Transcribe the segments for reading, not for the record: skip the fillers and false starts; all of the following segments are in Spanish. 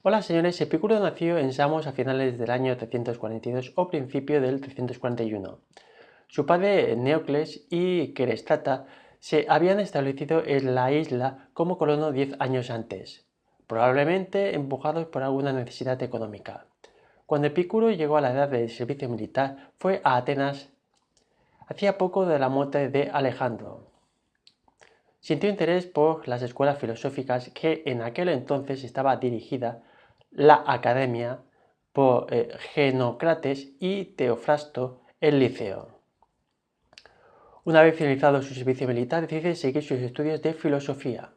Hola señores, Epicuro nació en Samos a finales del año 342 o principio del 341. Su padre Neocles y Querestata se habían establecido en la isla como colono 10 años antes, probablemente empujados por alguna necesidad económica. Cuando Epicuro llegó a la edad del servicio militar, fue a Atenas hacía poco de la muerte de Alejandro. Sintió interés por las escuelas filosóficas que en aquel entonces estaba dirigida la academia por Genocrates y Teofrasto el Liceo. Una vez finalizado su servicio militar, decide seguir sus estudios de filosofía.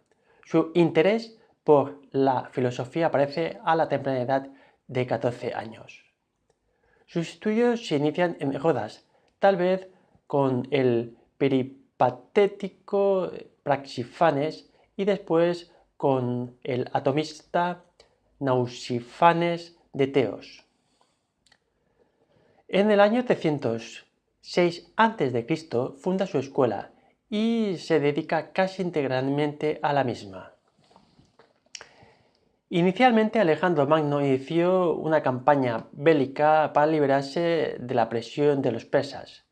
Su interés por la filosofía aparece a la temprana edad de 14 años. Sus estudios se inician en Rodas, tal vez con el peripatético Praxifanes y después con el atomista Nausifanes de Teos. En el año 306 a.C. funda su escuela y se dedica casi integralmente a la misma. Inicialmente Alejandro Magno inició una campaña bélica para liberarse de la presión de los persas.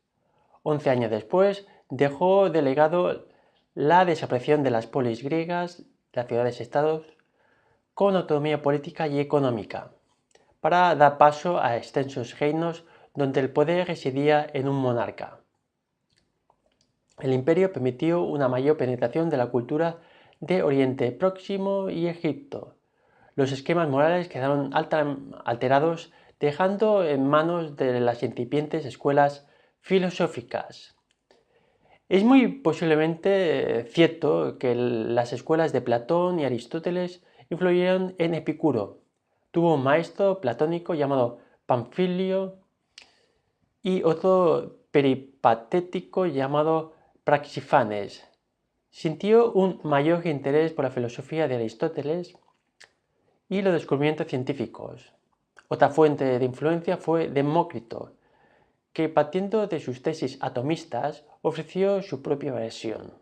11 años después dejó de legado la desaparición de las polis griegas, las ciudades-estados, con autonomía política y económica, para dar paso a extensos reinos donde el poder residía en un monarca. El imperio permitió una mayor penetración de la cultura de Oriente Próximo y Egipto. Los esquemas morales quedaron alterados, dejando en manos de las incipientes escuelas filosóficas. Es muy posiblemente cierto que las escuelas de Platón y Aristóteles influyeron en Epicuro. Tuvo un maestro platónico llamado Panfilio y otro peripatético llamado Praxifanes. Sintió un mayor interés por la filosofía de Aristóteles y los descubrimientos científicos. Otra fuente de influencia fue Demócrito, que partiendo de sus tesis atomistas ofreció su propia versión.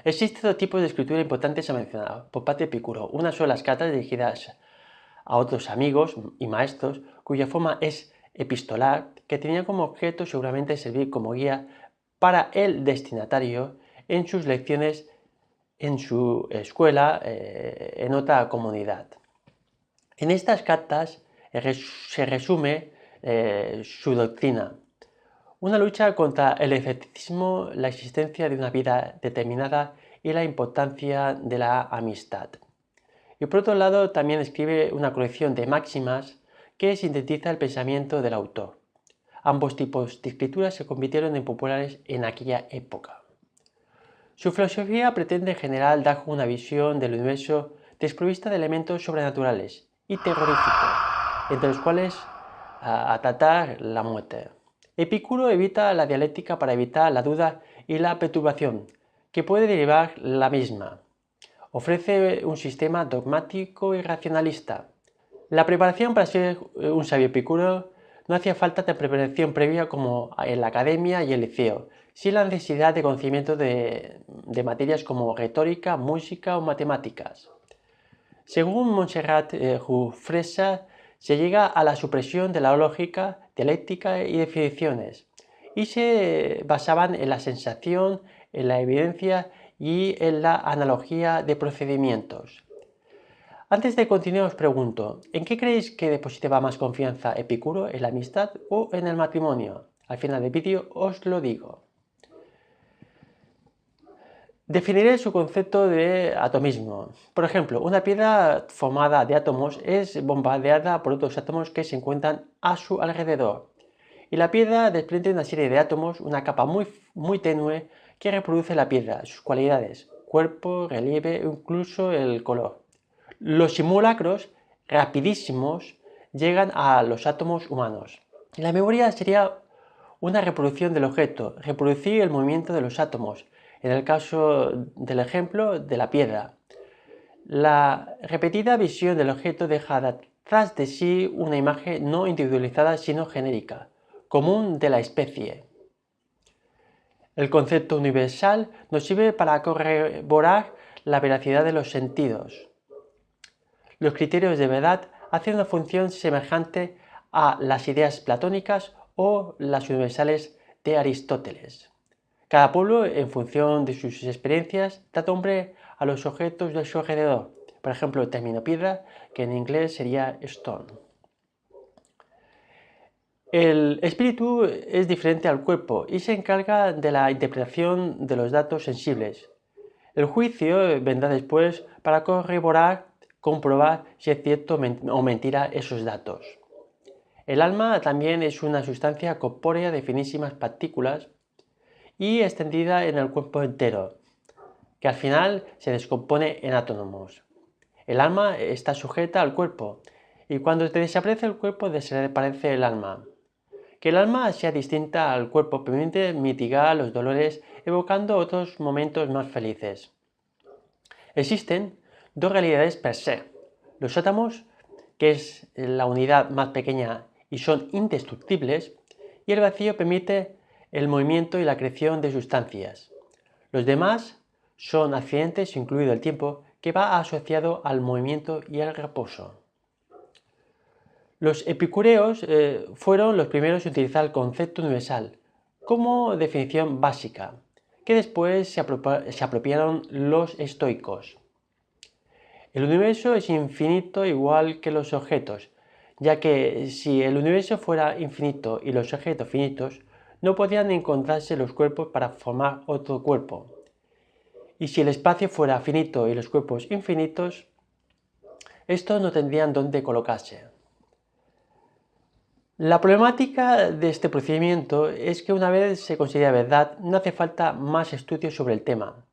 Existen dos tipos de escritura importantes a mencionar. Por parte de Epicuro, unas son las cartas dirigidas a otros amigos y maestros, cuya forma es epistolar, que tenía como objeto seguramente servir como guía para el destinatario en sus lecciones en su escuela, en otra comunidad. En estas cartas se resume su doctrina. Una lucha contra el escepticismo, la existencia de una vida determinada y la importancia de la amistad. Y por otro lado también escribe una colección de máximas que sintetiza el pensamiento del autor. Ambos tipos de escritura se convirtieron en populares en aquella época. Su filosofía pretende en general dar una visión del universo desprovista de elementos sobrenaturales y terroríficos, entre los cuales a tratar la muerte. Epicuro evita la dialéctica para evitar la duda y la perturbación, que puede derivar la misma. Ofrece un sistema dogmático y racionalista. La preparación para ser un sabio epicúreo no hacía falta de preparación previa como en la academia y el liceo, sin la necesidad de conocimiento de materias como retórica, música o matemáticas. Según Montserrat Jufresa, se llega a la supresión de la lógica, dialéctica y definiciones, y se basaban en la sensación, en la evidencia y en la analogía de procedimientos. Antes de continuar os pregunto, ¿en qué creéis que depositaba más confianza Epicuro, en la amistad o en el matrimonio? Al final del vídeo os lo digo. Definiré su concepto de atomismo. Por ejemplo, una piedra formada de átomos es bombardeada por otros átomos que se encuentran a su alrededor. Y la piedra desprende una serie de átomos, una capa muy tenue que reproduce la piedra, sus cualidades, cuerpo, relieve e incluso el color. Los simulacros rapidísimos llegan a los átomos humanos. La memoria sería una reproducción del objeto, reproducir el movimiento de los átomos, en el caso del ejemplo de la piedra. La repetida visión del objeto deja tras de sí una imagen no individualizada sino genérica, común de la especie. El concepto universal nos sirve para corroborar la veracidad de los sentidos. Los criterios de verdad hace una función semejante a las ideas platónicas o las universales de Aristóteles. Cada pueblo, en función de sus experiencias, da nombre a los objetos de su alrededor. Por ejemplo, el término piedra, que en inglés sería stone. El espíritu es diferente al cuerpo y se encarga de la interpretación de los datos sensibles. El juicio vendrá después para corroborar, comprobar si es cierto o mentira esos datos. El alma también es una sustancia corpórea de finísimas partículas y extendida en el cuerpo entero, que al final se descompone en átomos. El alma está sujeta al cuerpo y cuando desaparece el cuerpo desaparece el alma. Que el alma sea distinta al cuerpo permite mitigar los dolores evocando otros momentos más felices. Existen dos realidades per se. Los átomos, que es la unidad más pequeña y son indestructibles, y el vacío permite el movimiento y la creación de sustancias. Los demás son accidentes, incluido el tiempo, que va asociado al movimiento y al reposo. Los epicúreos fueron los primeros en utilizar el concepto universal como definición básica, que después se apropiaron los estoicos. El universo es infinito igual que los objetos, ya que si el universo fuera infinito y los objetos finitos, no podían encontrarse los cuerpos para formar otro cuerpo. Y si el espacio fuera finito y los cuerpos infinitos, estos no tendrían dónde colocarse. La problemática de este procedimiento es que una vez se considera verdad, no hace falta más estudios sobre el tema,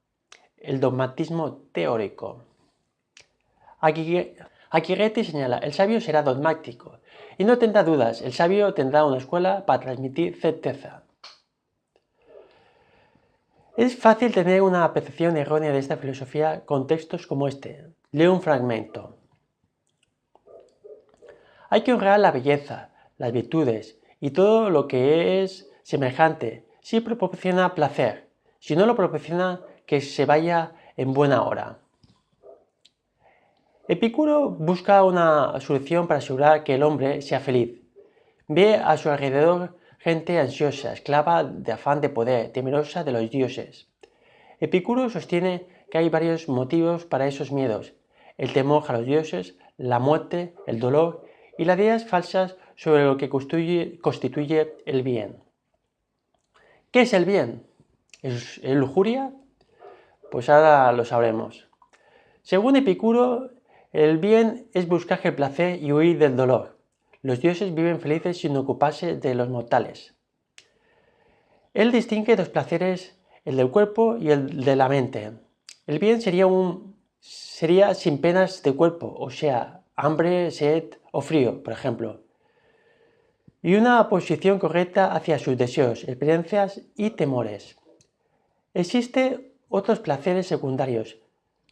el dogmatismo teórico. Aquirete señala, el sabio será dogmático y no tendrá dudas, el sabio tendrá una escuela para transmitir certeza. Es fácil tener una percepción errónea de esta filosofía con textos como este. Leo un fragmento. Hay que honrar la belleza, las virtudes y todo lo que es semejante, si proporciona placer, si no lo proporciona, que se vaya en buena hora. Epicuro busca una solución para asegurar que el hombre sea feliz. Ve a su alrededor gente ansiosa, esclava de afán de poder, temerosa de los dioses. Epicuro sostiene que hay varios motivos para esos miedos: el temor a los dioses, la muerte, el dolor y las ideas falsas sobre lo que constituye el bien. ¿Qué es el bien? ¿Es lujuria? Pues ahora lo sabremos. Según Epicuro, el bien es buscar el placer y huir del dolor. Los dioses viven felices sin ocuparse de los mortales. Él distingue dos placeres, el del cuerpo y el de la mente. El bien sería sin penas de cuerpo, o sea, hambre, sed o frío, por ejemplo, y una posición correcta hacia sus deseos, experiencias y temores. Existen otros placeres secundarios,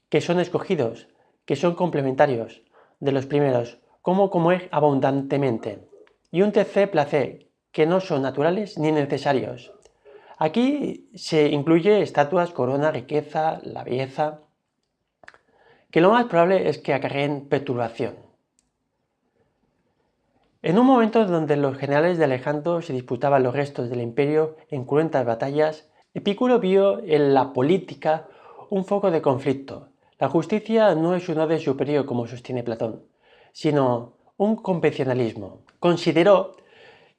que son escogidos, que son complementarios de los primeros, como comer abundantemente, y un tercer placer, que no son naturales ni necesarios. Aquí se incluye estatuas, corona, riqueza, la belleza, que lo más probable es que acarreen perturbación. En un momento donde los generales de Alejandro se disputaban los restos del imperio en cruentas batallas, Epicuro vio en la política un foco de conflicto. La justicia no es un orden superior como sostiene Platón, sino un convencionalismo. Consideró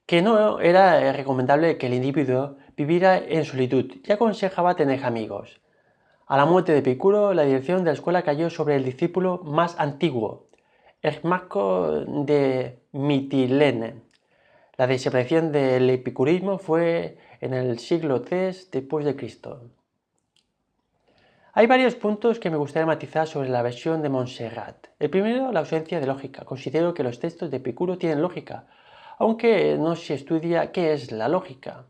que no era recomendable que el individuo viviera en solitud y aconsejaba tener amigos. A la muerte de Epicuro, la dirección de la escuela cayó sobre el discípulo más antiguo, Hermarco de Mitilene. La desaparición del epicurismo fue en el siglo III después de Cristo. Hay varios puntos que me gustaría matizar sobre la versión de Montserrat. El primero, la ausencia de lógica. Considero que los textos de Epicuro tienen lógica, aunque no se estudia qué es la lógica.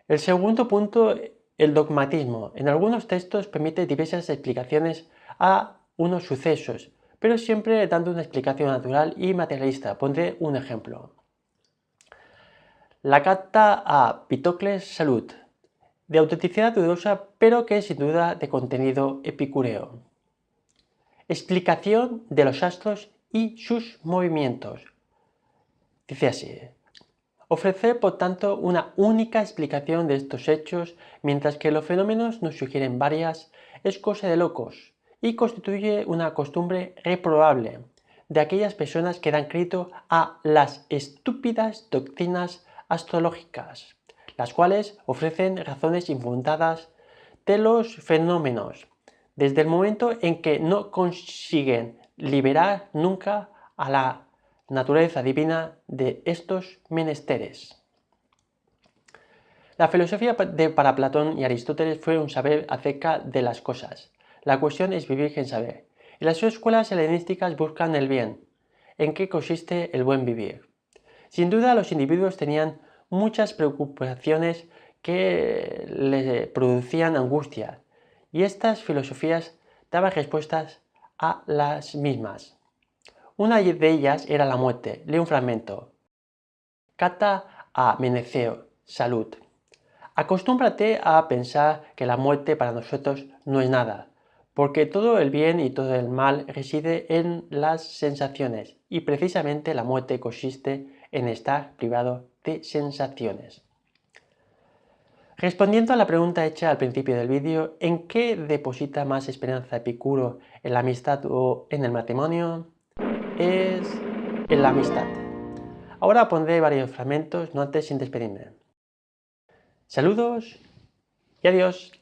El segundo punto, el dogmatismo. En algunos textos permite diversas explicaciones a unos sucesos, pero siempre dando una explicación natural y materialista. Pondré un ejemplo. La carta a Pitocles Salud, de autenticidad dudosa, pero que es sin duda de contenido epicúreo. Explicación de los astros y sus movimientos. Dice así: ofrecer, por tanto, una única explicación de estos hechos, mientras que los fenómenos nos sugieren varias, es cosa de locos y constituye una costumbre reprobable de aquellas personas que dan crédito a las estúpidas doctrinas astrológicas, las cuales ofrecen razones infundadas de los fenómenos, desde el momento en que no consiguen liberar nunca a la naturaleza divina de estos menesteres. La filosofía para Platón y Aristóteles fue un saber acerca de las cosas. La cuestión es vivir en saber. Y las escuelas helenísticas buscan el bien. ¿En qué consiste el buen vivir? Sin duda, los individuos tenían muchas preocupaciones que les producían angustia, y estas filosofías daban respuestas a las mismas. Una de ellas era la muerte. Leo un fragmento. Cata a Meneceo, salud. Acostúmbrate a pensar que la muerte para nosotros no es nada, porque todo el bien y todo el mal reside en las sensaciones, y precisamente la muerte consiste en estar privado de sensaciones. Respondiendo a la pregunta hecha al principio del vídeo, ¿en qué deposita más esperanza Epicuro, en la amistad o en el matrimonio? Es en la amistad. Ahora pondré varios fragmentos, no antes sin despedirme. Saludos y adiós.